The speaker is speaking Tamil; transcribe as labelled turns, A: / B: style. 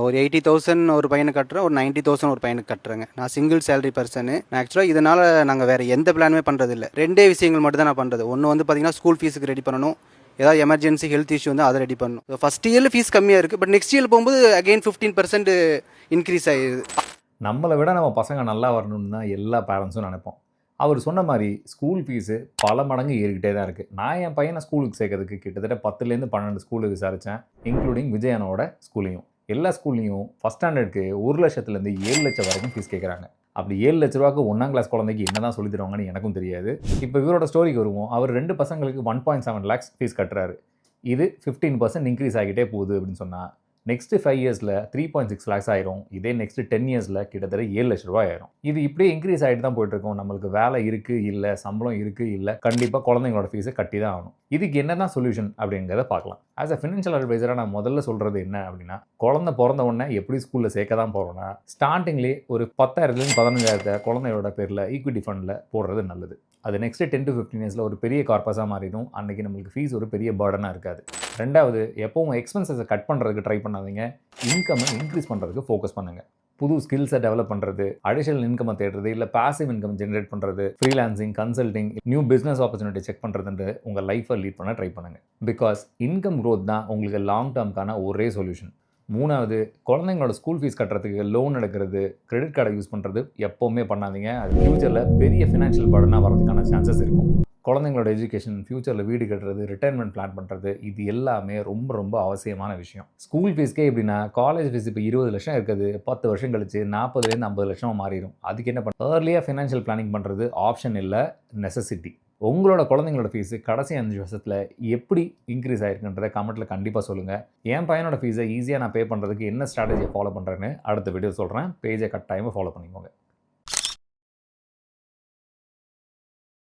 A: ஒரு 80,000 ஒரு பையனுக்கு கட்டுறேன், ஒரு 90,000 ஒரு பையனுக்கு கட்டுறேங்க. நான் சிங்கிள் சேலரி பர்சனு. நான் ஆக்சுவலாக இதனால் நாங்கள் வேறு எந்த பிளானுமே பண்ணுறதில்ல. 2 விஷயங்கள் மட்டும் தான் நான் பண்ணுறது. ஒன்று வந்து பார்த்தீங்கன்னா ஸ்கூல் ஃபீஸுக்கு ரெடி பண்ணணும். ஏதாவது எமர்ஜென்சி ஹெல்த் இஷ்யூ வந்து அதை ரெடி பண்ணணும். ஃபஸ்ட் இயரில் ஃபீஸ் கம்மியாக இருக்குது, பட் நெக்ஸ்ட் இயர் போகும்போது அகெயின் 15% இன்க்ரீஸ் ஆகிடுது.
B: நம்மளை விட நம்ம பசங்க நல்லா வரணும்னு தான் எல்லா பேரண்ட்ஸும் நினைப்போம். அவர் சொன்ன மாதிரி ஸ்கூல் ஃபீஸு பல மடங்கு ஏறிக்கிட்டே தான் இருக்குது. நான் என் பையனை ஸ்கூலுக்கு சேர்க்கறதுக்கு கிட்டத்தட்ட 10லேருந்து 12 ஸ்கூலு விசாரித்தேன், இன்க்ளூடிங் விஜயனோட ஸ்கூலையும். எல்லா ஸ்கூல்லையும் ஃபஸ்ட் ஸ்டாண்டர்டுக்கு 1 லட்சத்துலேருந்து 7 லட்சம் வரைக்கும் ஃபீஸ் கேட்குறாங்க. அப்படி 7 லட்ச ரூபாய்க்கு 1ஆம் கிளாஸ் குழந்தைக்கு என்ன தான் சொல்லி தருவாங்கன்னு எனக்கும் தெரியாது. இப்போ இவரோட ஸ்டோரிக்கு வருவோம். அவர் 2 பசங்களுக்கு 1.7 lakhs ஃபீஸ் கட்டுறாரு. இது 15% இன்க்ரீஸ் ஆகிட்டே போகுது அப்படின்னு சொன்னால் நெக்ஸ்ட் 5 இயர்ஸில் 3.6 lakhs ஆயிரும். இதே நெக்ஸ்ட் 10 இயர்ஸில் கிட்டத்தட்ட 7 லட்ச ரூபாய் ஆயிரும். இது இப்படியே இன்க்ரீஸ் ஆகிட்டு தான் போயிட்டு இருக்கோம். நம்மளுக்கு வேலை இருக்குது இல்லை, சம்பளம் இருக்குது இல்லை, கண்டிப்பாக குழந்தைங்களோட ஃபீஸை கட்டி தான் ஆகணும். இதுக்கு என்ன தான் சொல்யூஷன் அப்படிங்கிறத பார்க்கலாம். ஆஸ் அ ஃபினான்ஷியல் அட்வைசராக நான் முதல்ல சொல்கிறது என்ன அப்படின்னா, குழந்தை பிறந்த உடனே எப்படி ஸ்கூலில் சேர்க்க தான் போகிறோன்னா, ஸ்டார்டிங்லேயே ஒரு 10,000லேருந்து 15,000 குழந்தையோட பேரில் ஈக்விட்டி ஃபண்டில் போடுறது நல்லது. அது நெக்ஸ்ட் 10 to 15 இயர்ஸில் ஒரு பெரிய கார்பஸாக மாறிடும். அன்றைக்கி நம்மளுக்கு ஃபீஸ் ஒரு பெரிய பர்டனாக இருக்காது. ரெண்டாவது, எப்போவும் எக்ஸ்பென்சஸை கட் பண்ணுறதுக்கு ட்ரை பண்ணாதீங்க, இன்கம்மை இன்க்ரீஸ் பண்ணுறதுக்கு ஃபோக்கஸ் பண்ணுங்கள். புது ஸ்கில்ஸை டெவலப் பண்ணுறது, அடிஷனல் இன்கம்மை தேடுறது, இல்லை பாசிவ் இன்கம் ஜென்ரேட் பண்ணுறது, freelancing, consulting, new business opportunity check பண்ணுறதுன்ட்டு உங்கள் லைஃப்பை லீட் பண்ண ட்ரை பண்ணுங்கள். பிகாஸ் இன்கம் க்ரோத் தான் உங்களுக்கு லாங் டேர்முக்கான ஒரே சொல்யூஷன். மூணாவது, குழந்தைங்களோட ஸ்கூல் ஃபீஸ் கட்டுறதுக்கு லோன் எடுக்கிறது, கிரெடிட் கார்டை யூஸ் பண்ணுறது எப்போவுமே பண்ணாதீங்க. அது ஃப்யூச்சரில் பெரிய ஃபினான்ஷியல் பர்டனாக வரதுக்கான சான்சஸ் இருக்கும். குழந்தைங்களோட எஜுகேஷன், ஃப்யூச்சரில் வீடு கட்டுறது, ரிட்டைர்மெண்ட் பிளான் பண்ணுறது, இது எல்லாமே ரொம்ப ரொம்ப அவசியமான விஷயம். ஸ்கூல் ஃபீஸ்க்கே எப்படின்னா, காலேஜ் ஃபீஸ் இப்போ 20 லட்சம் இருக்குது, 10 வருஷம் கழிச்சு 40லேருந்து 50 லட்சமாக மாறிடும். அதுக்கு என்ன பண்ண, ஏர்லியாக ஃபினான்ஷியல் பிளானிங் பண்ணுறது ஆப்ஷன் இல்லை, நெசசிட்டி. உங்களோட குழந்தைங்களோட ஃபீஸு கடைசி 5 வருஷத்தில் எப்படி இன்க்ரீஸ் ஆகிருக்குன்றதை கமெண்ட்டில் கண்டிப்பாக சொல்லுங்கள். என் பையனோட ஃபீஸை ஈஸியாக நான் பே பண்ணுறதுக்கு என்ன ஸ்ட்ராட்டஜியை ஃபாலோ பண்ணுறேன்னு அடுத்த வீடியோ சொல்கிறேன். பேஜை கட்டாயமாக ஃபாலோ பண்ணிக்கோங்க.